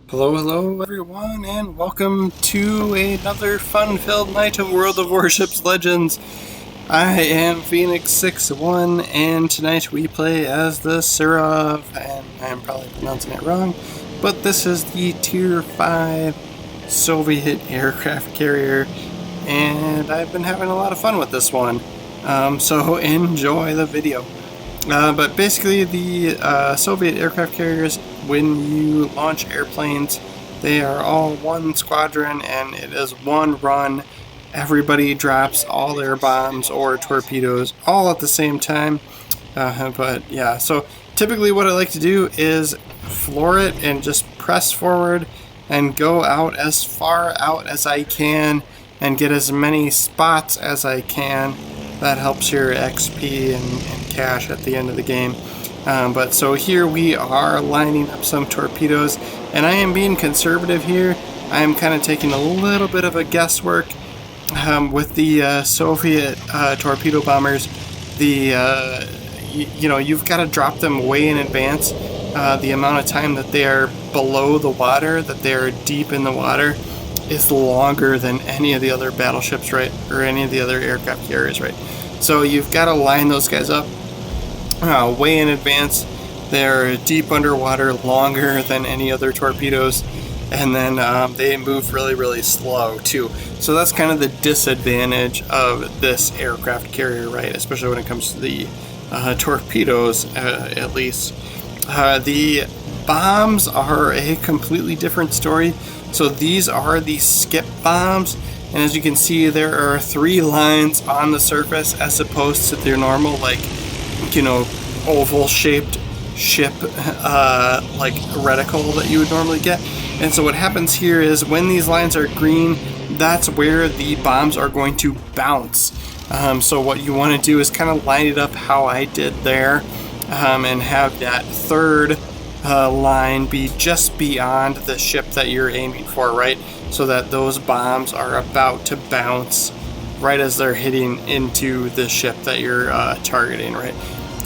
Hello everyone, and welcome to another fun-filled night of World of Warships Legends. I am Phoenix61, and tonight we play as the SEROV, and I'm probably pronouncing it wrong, but this is the Tier 5 Soviet aircraft carrier, and I've been having a lot of fun with this one, so enjoy the video. But basically the Soviet aircraft carriers, when you launch airplanes, they are all one squadron and it is one run. Everybody drops all their bombs or torpedoes all at the same time. But yeah, so typically what I like to do is floor it and just press forward and go out as far out as I can and get as many spots as I can. That helps your XP and cash at the end of the game. But so here we are lining up some torpedoes, and I am being conservative here. I am kind of taking a little bit of a guesswork with the Soviet torpedo bombers. You've got to drop them way in advance. The amount of time that they are below the water, that they are deep in the water, is longer than any of the other battleships, right, or any of the other aircraft carriers, right? So you've got to line those guys up way in advance. They're deep underwater, longer than any other torpedoes, and then they move really slow too. So that's kind of the disadvantage of this aircraft carrier, right? Especially when it comes to the torpedoes, at least. The bombs are a completely different story. So these are the skip bombs, and as you can see, there are 3 lines on the surface as opposed to their normal, oval shaped ship like reticle that you would normally get. And so what happens here is when these lines are green, that's where the bombs are going to bounce. So what you want to do is kind of line it up how I did there, and have that third line be just beyond the ship that you're aiming for, right? So that those bombs are about to bounce right as they're hitting into the ship that you're targeting, right?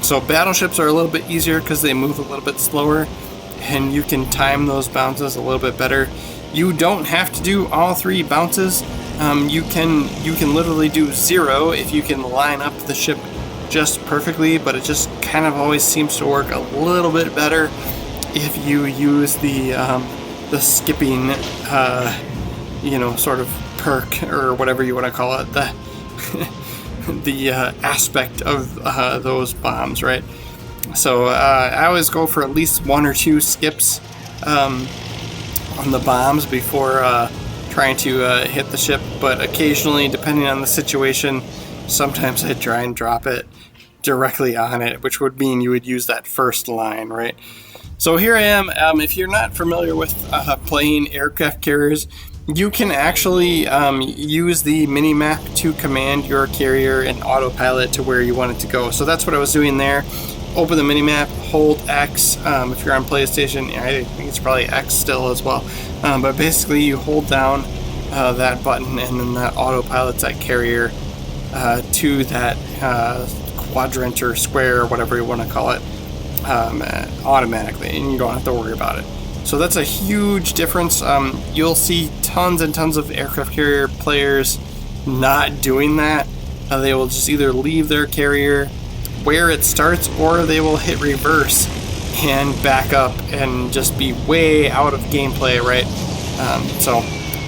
So battleships are a little bit easier because they move a little bit slower, and you can time those bounces a little bit better. You don't have to do all 3 bounces. You can literally do 0 if you can line up the ship just perfectly, but it just kind of always seems to work a little bit better if you use the skipping sort of perk, or whatever you want to call it, the aspect of those bombs, right? So I always go for at least 1 or 2 skips on the bombs before trying to hit the ship, but occasionally, depending on the situation, sometimes I try and drop it directly on it, which would mean you would use that first line, right? So here I am. If you're not familiar with playing aircraft carriers, you can actually use the mini-map to command your carrier and autopilot to where you want it to go. So that's what I was doing there. Open the mini-map, hold X. If you're on PlayStation, I think it's probably X still as well. But basically you hold down that button, and then that autopilots that carrier to that quadrant or square or whatever you want to call it automatically, and you don't have to worry about it. So that's a huge difference. You'll see tons and tons of aircraft carrier players not doing that. They will just either leave their carrier where it starts, or they will hit reverse and back up and just be way out of gameplay, right? So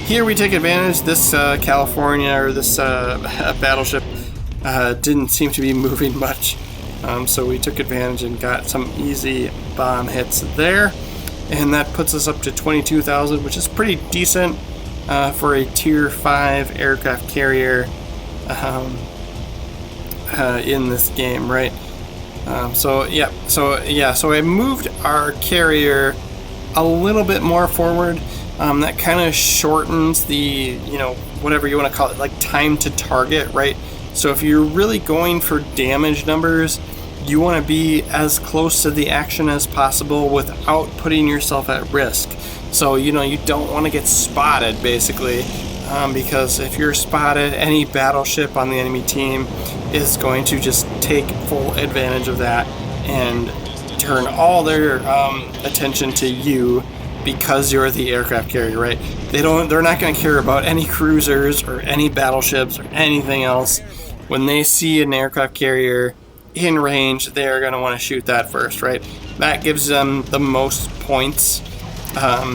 here we take advantage. This California, or this battleship didn't seem to be moving much. So we took advantage and got some easy bomb hits there. And that puts us up to 22,000, which is pretty decent for a Tier 5 aircraft carrier in this game, right? So I moved our carrier a little bit more forward. That kind of shortens the, whatever you want to call it, like time to target, right? So if you're really going for damage numbers, you want to be as close to the action as possible without putting yourself at risk. So, you don't want to get spotted, basically, because if you're spotted, any battleship on the enemy team is going to just take full advantage of that and turn all their attention to you because you're the aircraft carrier, right? They're not going to care about any cruisers or any battleships or anything else. When they see an aircraft carrier in range, they're going to want to shoot that first, right? That gives them the most points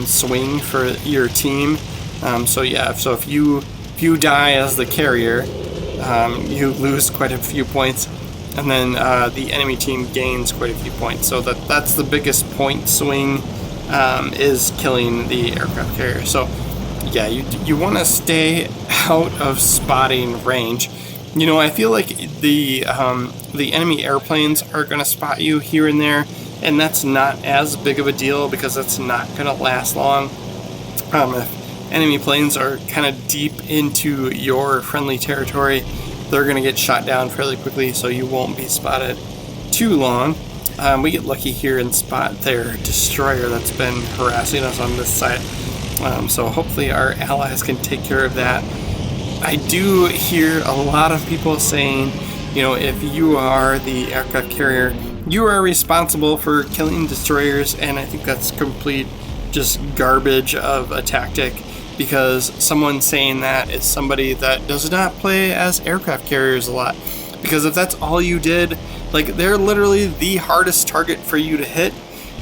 swing for your team. So if you die as the carrier, you lose quite a few points, and then the enemy team gains quite a few points. So that's the biggest point swing, is killing the aircraft carrier. So yeah, you want to stay out of spotting range. I feel like the enemy airplanes are going to spot you here and there, and that's not as big of a deal because that's not going to last long. If enemy planes are kind of deep into your friendly territory, they're going to get shot down fairly quickly, so you won't be spotted too long. We get lucky here and spot their destroyer that's been harassing us on this side. So hopefully our allies can take care of that. I do hear a lot of people saying, if you are the aircraft carrier, you are responsible for killing destroyers, and I think that's complete just garbage of a tactic, because someone saying that is somebody that does not play as aircraft carriers a lot. Because if that's all you did, they're literally the hardest target for you to hit,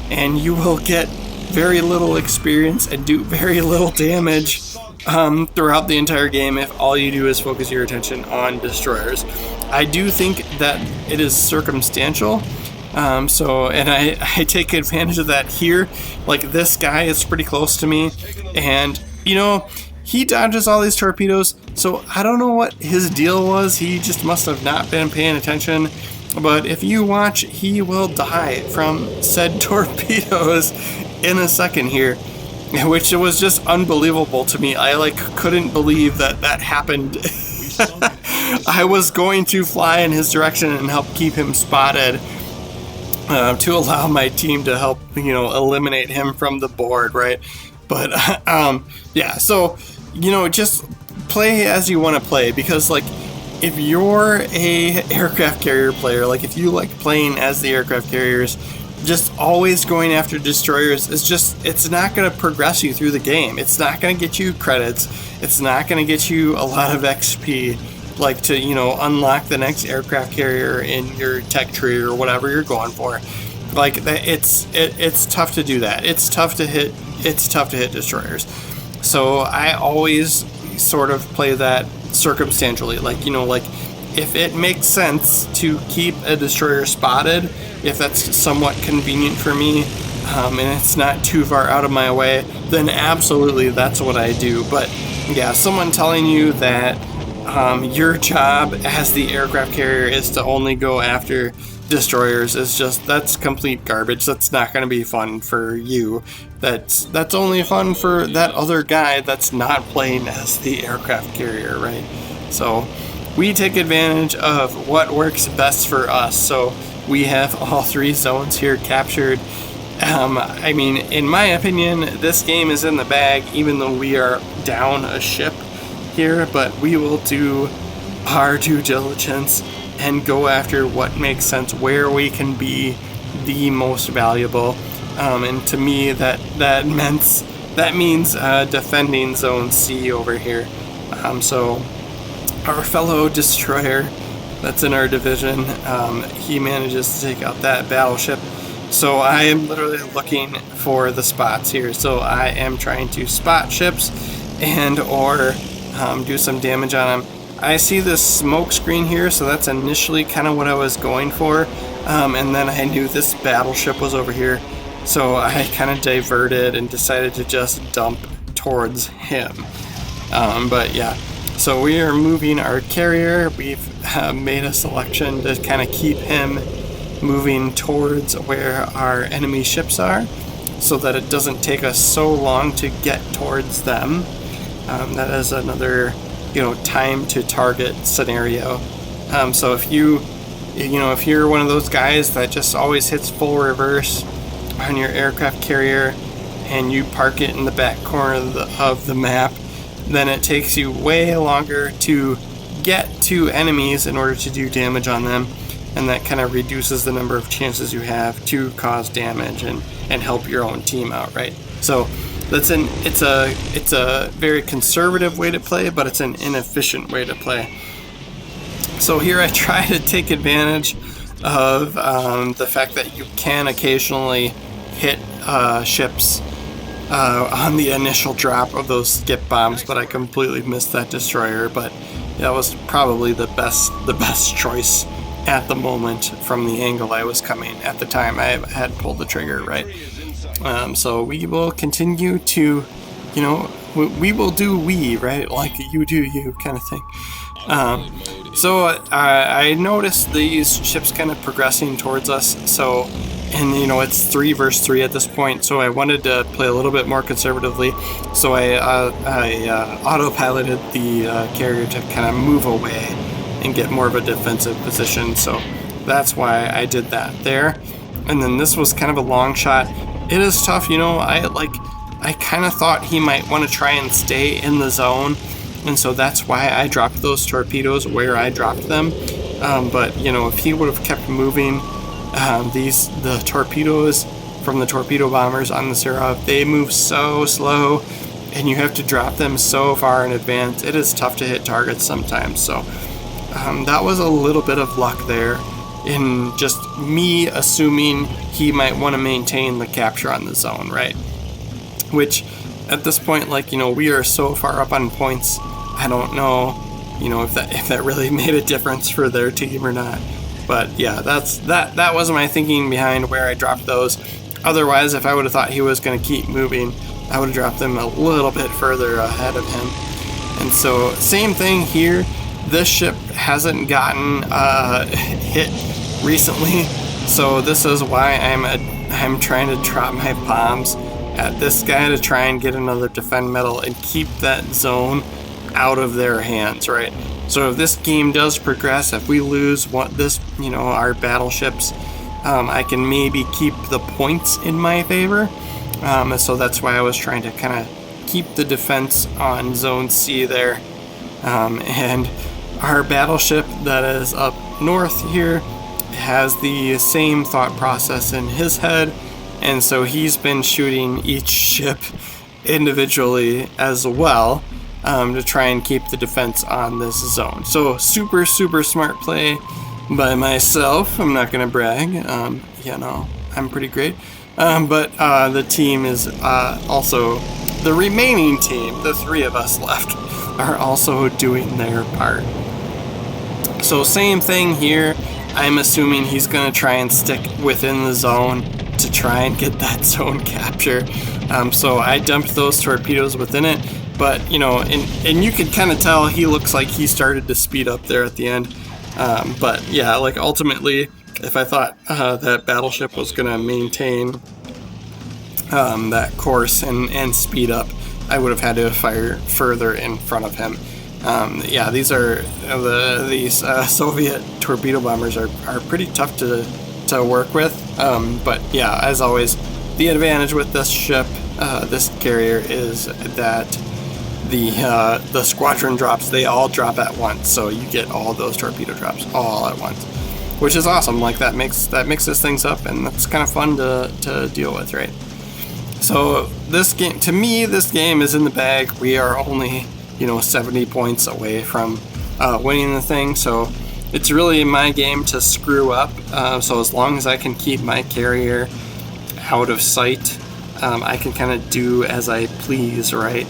and you will get very little experience and do very little damage throughout the entire game if all you do is focus your attention on destroyers. I do think that it is circumstantial, and I take advantage of that here. This guy is pretty close to me, and he dodges all these torpedoes, so I don't know what his deal was. He just must have not been paying attention. But if you watch, he will die from said torpedoes in a second here, which was just unbelievable to me. I couldn't believe that happened. I was going to fly in his direction and help keep him spotted, to allow my team to help eliminate him from the board, right? But yeah, so just play as you want to play, because if you're a aircraft carrier player, if you like playing as the aircraft carriers, just always going after destroyers it's not going to progress you through the game. It's not going to get you credits. It's not going to get you a lot of XP, to unlock the next aircraft carrier in your tech tree or whatever you're going for. It's tough to do that. It's tough to hit destroyers. So I always sort of play that circumstantially, if it makes sense to keep a destroyer spotted, if that's somewhat convenient for me, and it's not too far out of my way, then absolutely that's what I do. But yeah, someone telling you that your job as the aircraft carrier is to only go after destroyers that's complete garbage. That's not going to be fun for you. That's only fun for that other guy that's not playing as the aircraft carrier, right? So we take advantage of what works best for us. So we have all three zones here captured. In my opinion, this game is in the bag, even though we are down a ship here, but we will do our due diligence and go after what makes sense, where we can be the most valuable. And to me, that means defending Zone C over here. So our fellow destroyer that's in our division, he manages to take out that battleship. So I am literally looking for the spots here. So I am trying to spot ships and or do some damage on them. I see this smoke screen here, so that's initially kind of what I was going for. And then I knew this battleship was over here, so I kind of diverted and decided to just dump towards him. But yeah, so we are moving our carrier. We've made a selection to kind of keep him moving towards where our enemy ships are, so that it doesn't take us so long to get towards them. That is another time to target scenario. So if if you're one of those guys that just always hits full reverse on your aircraft carrier and you park it in the back corner of the map, then it takes you way longer to get to enemies in order to do damage on them, and that kind of reduces the number of chances you have to cause damage. And and help your own team out, right? So it's a very conservative way to play, but it's an inefficient way to play. So here I try to take advantage of the fact that you can occasionally hit ships on the initial drop of those skip bombs, but I completely missed that destroyer. But that was probably the best choice at the moment from the angle I was coming at the time I had pulled the trigger, right? So we will continue to, we will do we, right? Like you do you kind of thing. So I noticed these ships kind of progressing towards us. So, and it's 3 versus 3 at this point. So I wanted to play a little bit more conservatively. So I autopiloted the carrier to kind of move away and get more of a defensive position. So that's why I did that there. And then this was kind of a long shot. It is tough, I kind of thought he might want to try and stay in the zone. And so that's why I dropped those torpedoes where I dropped them. But, if he would have kept moving, the torpedoes from the torpedo bombers on the SEROV, they move so slow, and you have to drop them so far in advance. It is tough to hit targets sometimes. So that was a little bit of luck there in just me assuming he might want to maintain the capture on the zone, right? Which at this point, we are so far up on points, I don't know, if that really made a difference for their team or not. But yeah, that was my thinking behind where I dropped those. Otherwise, if I would have thought he was going to keep moving, I would have dropped them a little bit further ahead of him. And so, same thing here. This ship hasn't gotten hit recently, so this is why I'm trying to drop my bombs at this guy to try and get another defend medal and keep that zone out of their hands, right? So if this game does progress, if we lose our battleships, I can maybe keep the points in my favor. So that's why I was trying to kind of keep the defense on Zone C there. And our battleship that is up north here has the same thought process in his head, and so he's been shooting each ship individually as well, to try and keep the defense on this zone. So super smart play by myself. I'm not gonna brag. I'm pretty great. But the team is also, the remaining team, the 3 of us left, are also doing their part. So same thing here. I'm assuming he's going to try and stick within the zone to try and get that zone capture. So I dumped those torpedoes within it, but and you can kind of tell he looks like he started to speed up there at the end. But yeah, ultimately, if I thought that battleship was going to maintain that course and speed up, I would have had to fire further in front of him. These Soviet torpedo bombers are pretty tough to work with. But yeah, as always, the advantage with this ship, this carrier, is that the squadron drops, they all drop at once. So you get all those torpedo drops all at once, which is awesome. That mixes things up, and that's kind of fun to deal with, right? So this game, to me, this game is in the bag. We are only 70 points away from winning the thing, so it's really my game to screw up. So as long as I can keep my carrier out of sight, I can kind of do as I please, right?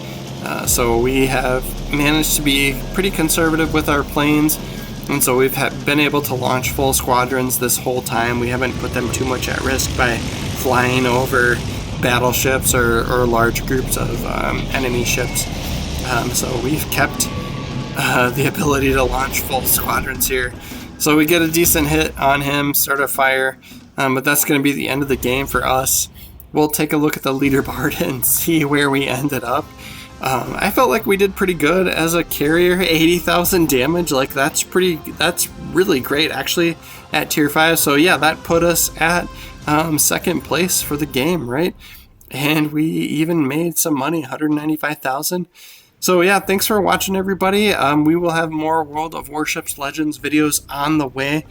So we have managed to be pretty conservative with our planes, and so we've been able to launch full squadrons this whole time. We haven't put them too much at risk by flying over battleships or large groups of enemy ships. So we've kept the ability to launch full squadrons here. So we get a decent hit on him, start a fire, but that's going to be the end of the game for us. We'll take a look at the leaderboard and see where we ended up. I felt like we did pretty good as a carrier. 80,000 damage, that's really great actually at tier 5. So yeah, that put us at second place for the game, right? And we even made some money, 195,000. So yeah, thanks for watching, everybody. We will have more World of Warships Legends videos on the way.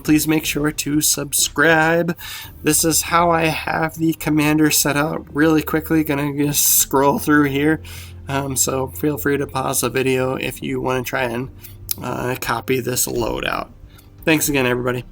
Please make sure to subscribe. This is how I have the commander set out really quickly. Gonna just scroll through here. So feel free to pause the video if you want to try and copy this loadout. Thanks again, everybody.